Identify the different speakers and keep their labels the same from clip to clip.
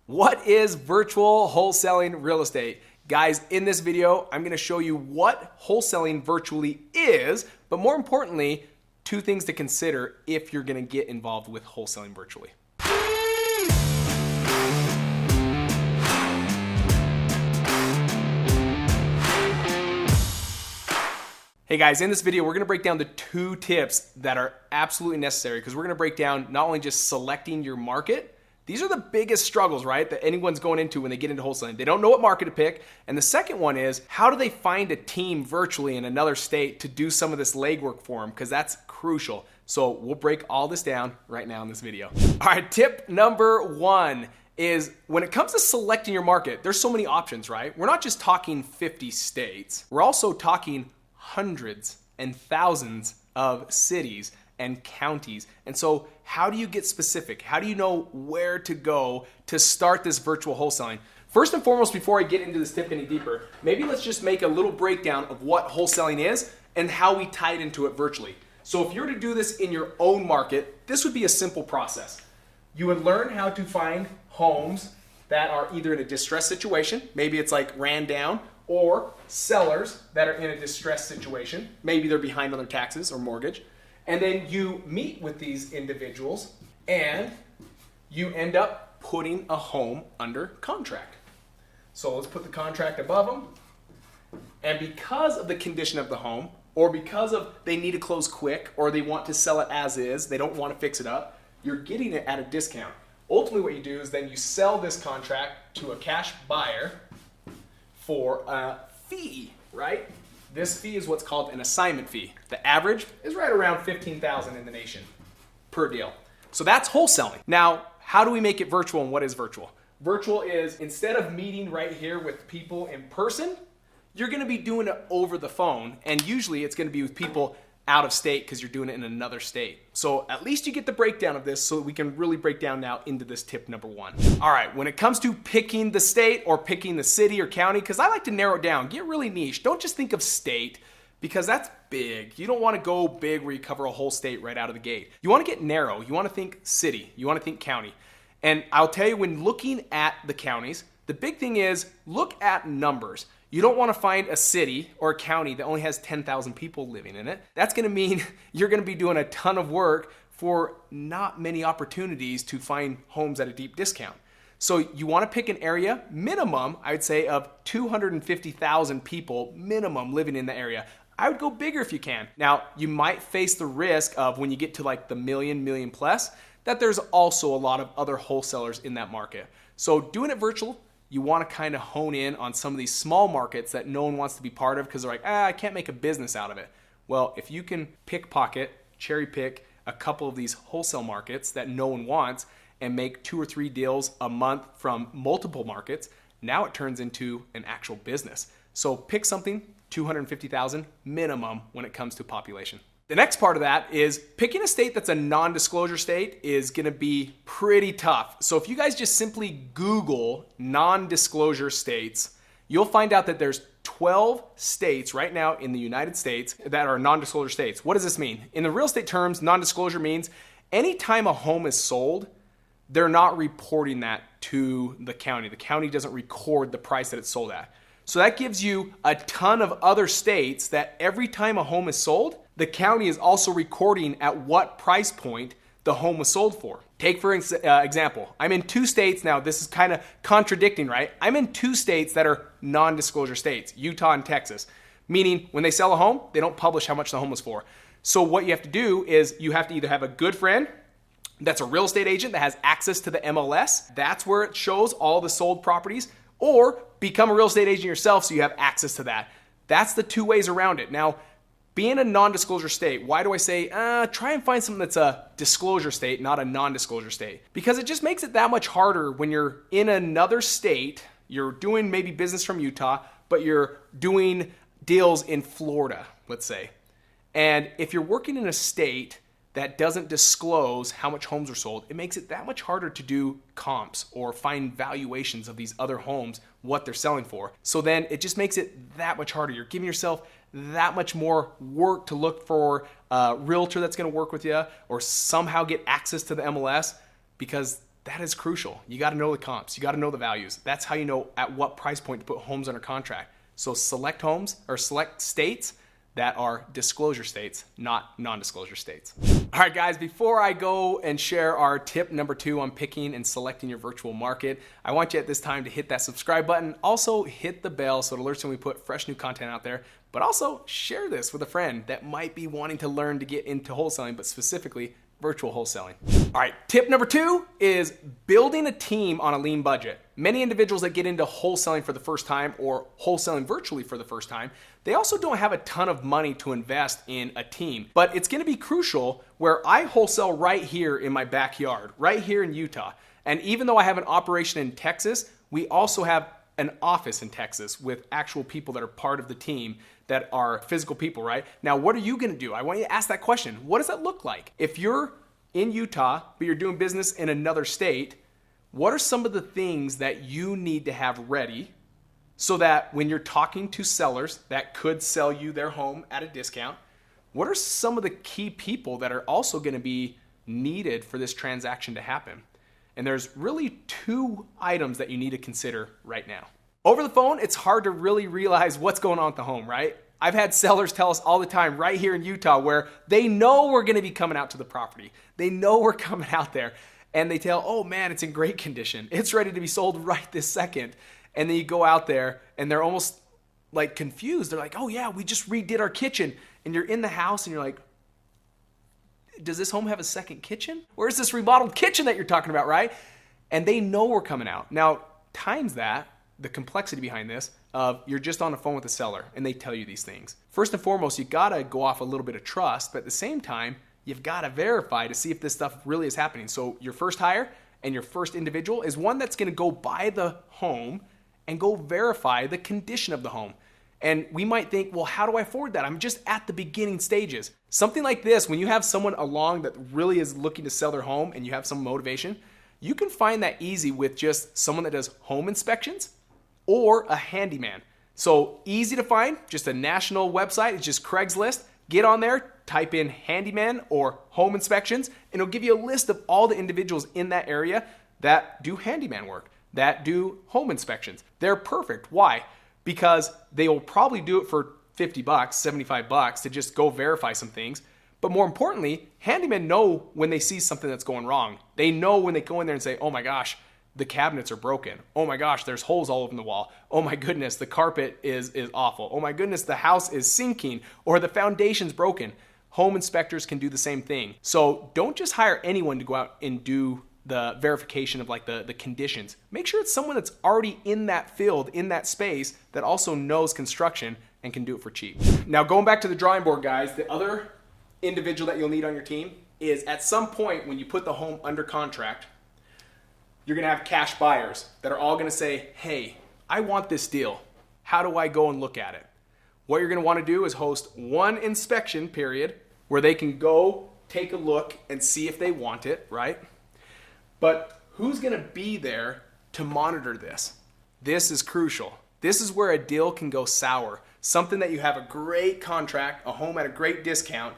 Speaker 1: What is virtual wholesaling real estate? Guys, in this video, I'm gonna show you what wholesaling virtually is, but more importantly, two things to consider if you're gonna get involved with wholesaling virtually. Hey guys, in this video, we're gonna break down the two tips that are absolutely necessary because we're gonna break down not only just selecting your market. These are the biggest struggles, right, that anyone's going into when they get into wholesaling. They don't know what market to pick. And the second one is, how do they find a team virtually in another state to do some of this legwork for them? Because that's crucial. So we'll break all this down right now in this video. All right, tip number one is when it comes to selecting your market, there's so many options, right? We're not just talking 50 states. We're also talking hundreds and thousands of cities and counties. And so how do you get specific? How do you know where to go to start this virtual wholesaling? First and foremost, before I get into this tip any deeper, maybe let's just make a little breakdown of what wholesaling is and how we tie it into it virtually. So if you were to do this in your own market, this would be a simple process. You would learn how to find homes that are either in a distressed situation, maybe it's like ran down, or sellers that are in a distressed situation, maybe they're behind on their taxes or mortgage. And then you meet with these individuals and you end up putting a home under contract. So let's put the contract above them. And because of the condition of the home, or because of they need to close quick, or they want to sell it as is, they don't want to fix it up, you're getting it at a discount. Ultimately what you do is then you sell this contract to a cash buyer for a fee, right? This fee is what's called an assignment fee. The average is right around $15,000 in the nation per deal. So that's wholesaling. Now, how do we make it virtual and what is virtual? Virtual is instead of meeting right here with people in person, you're gonna be doing it over the phone. And usually it's gonna be with people out of state because you're doing it in another state. So at least you get the breakdown of this so we can really break down now into this tip number one. All right, when it comes to picking the state or picking the city or county, because I like to narrow it down, get really niche. Don't just think of state because that's big. You don't want to go big where you cover a whole state right out of the gate. You want to get narrow. You want to think city. You want to think county. And I'll tell you, when looking at the counties, the big thing is look at numbers. You don't want to find a city or a county that only has 10,000 people living in it. That's going to mean you're going to be doing a ton of work for not many opportunities to find homes at a deep discount. So you want to pick an area minimum, I would say, of 250,000 people minimum living in the area. I would go bigger if you can. Now, you might face the risk of when you get to like the million plus, that there's also a lot of other wholesalers in that market. So doing it virtual, you want to kind of hone in on some of these small markets that no one wants to be part of because they're like, I can't make a business out of it. Well, if you can pickpocket, cherry pick a couple of these wholesale markets that no one wants and make 2 or 3 deals a month from multiple markets, now it turns into an actual business. So pick something, 250,000 minimum when it comes to population. The next part of that is picking a state that's a non-disclosure state is gonna be pretty tough. So if you guys just simply Google non-disclosure states, you'll find out that there's 12 states right now in the United States that are non-disclosure states. What does this mean? In the real estate terms, non-disclosure means anytime a home is sold, they're not reporting that to the county. The county doesn't record the price that it's sold at. So that gives you a ton of other states that every time a home is sold, the county is also recording at what price point the home was sold for. Take for example, I'm in 2 states now. This is kind of contradicting, right? I'm in 2 states that are non-disclosure states, Utah and Texas, meaning when they sell a home, they don't publish how much the home was for. So what you have to do is you have to either have a good friend that's a real estate agent that has access to the MLS. That's where it shows all the sold properties, or become a real estate agent yourself so you have access to that. That's the 2 ways around it. Now, being a non-disclosure state, why do I say try and find something that's a disclosure state, not a non-disclosure state? Because it just makes it that much harder when you're in another state, you're doing maybe business from Utah, but you're doing deals in Florida, let's say. And if you're working in a state that doesn't disclose how much homes are sold, it makes it that much harder to do comps or find valuations of these other homes, what they're selling for. So then it just makes it that much harder. You're giving yourself that much more work to look for a realtor that's going to work with you or somehow get access to the MLS because that is crucial. You got to know the comps. You got to know the values. That's how you know at what price point to put homes under contract. So select homes or select states that are disclosure states, not non-disclosure states. All right, guys, before I go and share our tip number 2 on picking and selecting your virtual market, I want you at this time to hit that subscribe button. Also hit the bell so it alerts when we put fresh new content out there, but also share this with a friend that might be wanting to learn to get into wholesaling, but specifically virtual wholesaling. All right, tip number 2 is building a team on a lean budget. Many individuals that get into wholesaling for the first time or wholesaling virtually for the first time, they also don't have a ton of money to invest in a team. But it's gonna be crucial where I wholesale right here in my backyard, right here in Utah. And even though I have an operation in Texas, we also have an office in Texas with actual people that are part of the team that are physical people, right? Now, what are you gonna do? I want you to ask that question. What does that look like? If you're in Utah, but you're doing business in another state, what are some of the things that you need to have ready so that when you're talking to sellers that could sell you their home at a discount, what are some of the key people that are also gonna be needed for this transaction to happen? And there's really 2 items that you need to consider right now. Over the phone, it's hard to really realize what's going on with the home, right? I've had sellers tell us all the time right here in Utah where they know we're gonna be coming out to the property. They know we're coming out there and they tell, oh man, it's in great condition. It's ready to be sold right this second. And then you go out there and they're almost like confused. They're like, oh yeah, we just redid our kitchen. And you're in the house and you're like, does this home have a second kitchen? Where's this remodeled kitchen that you're talking about, right? And they know we're coming out. Now, times that, the complexity behind this, of you're just on the phone with the seller and they tell you these things. First and foremost, you gotta go off a little bit of trust, but at the same time, you've gotta verify to see if this stuff really is happening. So your first hire and your first individual is one that's gonna go buy the home and go verify the condition of the home. And we might think, well, how do I afford that? I'm just at the beginning stages. Something like this, when you have someone along that really is looking to sell their home and you have some motivation, you can find that easy with just someone that does home inspections or a handyman. So easy to find, just a national website, it's just Craigslist. Get on there, type in handyman or home inspections, and it'll give you a list of all the individuals in that area that do handyman work, that do home inspections. They're perfect. Why? Because they will probably do it for $50, $75 to just go verify some things. But more importantly, handymen know when they see something that's going wrong. They know when they go in there and say, oh my gosh, the cabinets are broken. Oh my gosh, there's holes all over the wall. Oh my goodness, the carpet is awful. Oh my goodness, the house is sinking or the foundation's broken. Home inspectors can do the same thing. So don't just hire anyone to go out and do the verification of like the conditions. Make sure it's someone that's already in that field, in that space, that also knows construction and can do it for cheap. Now going back to the drawing board, guys, the other individual that you'll need on your team is at some point when you put the home under contract, you're gonna have cash buyers that are all gonna say, hey, I want this deal. How do I go and look at it? What you're gonna wanna do is host one inspection period where they can go take a look and see if they want it, right? But who's gonna be there to monitor this? This is crucial. This is where a deal can go sour. Something that you have a great contract, a home at a great discount,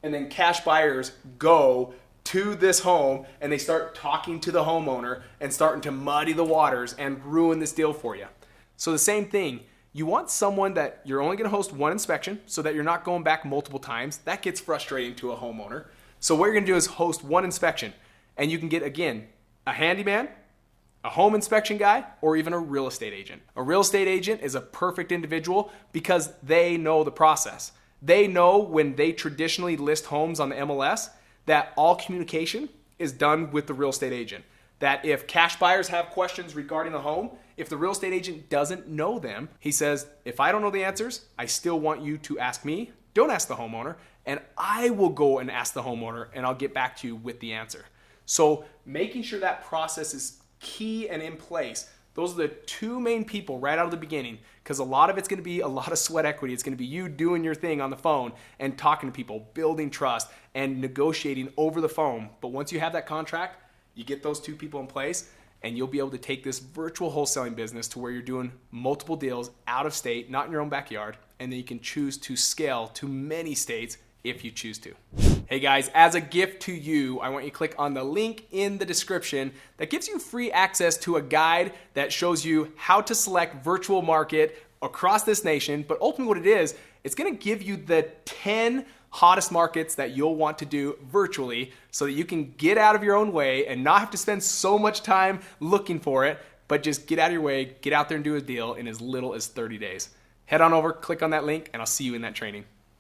Speaker 1: and then cash buyers go to this home and they start talking to the homeowner and starting to muddy the waters and ruin this deal for you. So the same thing, you want someone that you're only gonna host one inspection so that you're not going back multiple times. That gets frustrating to a homeowner. So what you're gonna do is host one inspection and you can get, again, a handyman, a home inspection guy, or even a real estate agent. A real estate agent is a perfect individual because they know the process. They know when they traditionally list homes on the MLS that all communication is done with the real estate agent. That if cash buyers have questions regarding the home, if the real estate agent doesn't know them, he says, if I don't know the answers, I still want you to ask me. Don't ask the homeowner, and I will go and ask the homeowner and I'll get back to you with the answer. So making sure that process is key and in place. Those are the 2 main people right out of the beginning, because a lot of it's going to be a lot of sweat equity. It's going to be you doing your thing on the phone and talking to people, building trust and negotiating over the phone. But once you have that contract, you get those 2 people in place and you'll be able to take this virtual wholesaling business to where you're doing multiple deals out of state, not in your own backyard, and then you can choose to scale to many states if you choose to. Hey guys, as a gift to you, I want you to click on the link in the description that gives you free access to a guide that shows you how to select virtual market across this nation. But ultimately what it is, it's gonna give you the 10 hottest markets that you'll want to do virtually so that you can get out of your own way and not have to spend so much time looking for it, but just get out of your way, get out there and do a deal in as little as 30 days. Head on over, click on that link, and I'll see you in that training.